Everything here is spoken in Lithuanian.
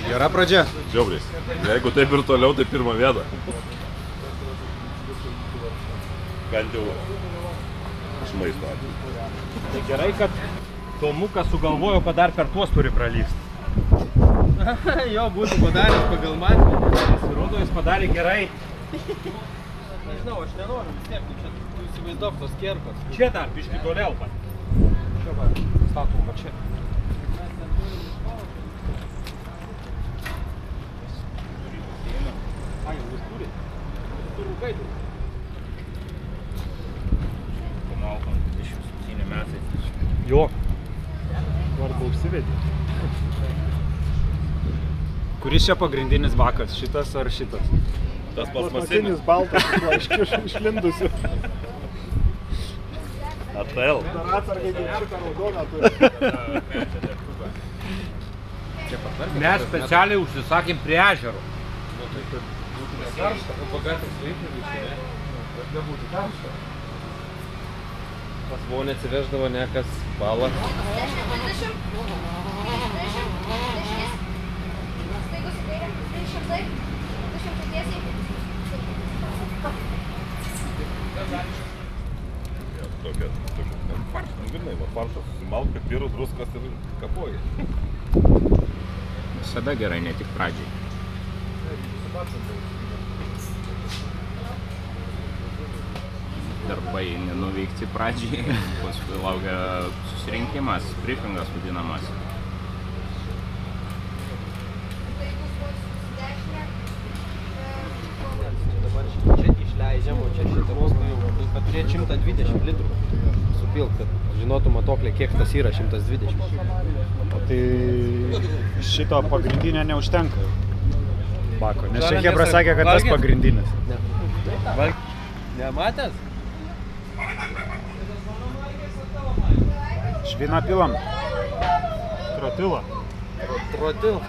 Gera pradžia. Žiauriais. Jeigu taip ir toliau, tai pirmą vietą. Bent jau iš maisto atveju. Tai gerai, kad Tomukas sugalvojo, kad dar per tuos turi pralysti. Jo, būtų padaręs pagal man. Pasirodo, jis padarė gerai. Nežinau, aš nenoriu vis tiek, čia tu įsivaizduok tos kierkos. Čia dar, biškį toliau pat. Čia va, statom va čia. A, jau užtūrė? Turiu kaitį. Pamalkom, 27 metai. Jo. Vardu užsivedė. Kuris čia pagrindinis bakas, šitas ar šitas? Tas Plastmasinis baltas išlindusiu. ATL. Dar atsargai dėčiuką raudoną turi. Mes specialiai užsisakėm prie ežero. Karšta, pagatas veikliai, ne? Bet nebūtų karšta. Pas buvo neatsiveždavo nekas balą. 10, Tokia faršas, žinai, va faršas susimalt, pipirus, druskas ir kapoji. Visada gerai, ne tik pradžiai. Darbai nenuveikti pradžiai, paskui laukia susirinkimas, briefingas vadinamas. Dabar čia išleidžiam, o čia šitą paskui jau kad turėt 120 litrų supilt, kad žinotų matuoklė, kiek tas yra 120. O tai šito pagrindinė neužtenka bako, nes čia Hebra sakė, kad tas pagrindinis. Nematęs? Šviną pilam. Trotilą. Trotil.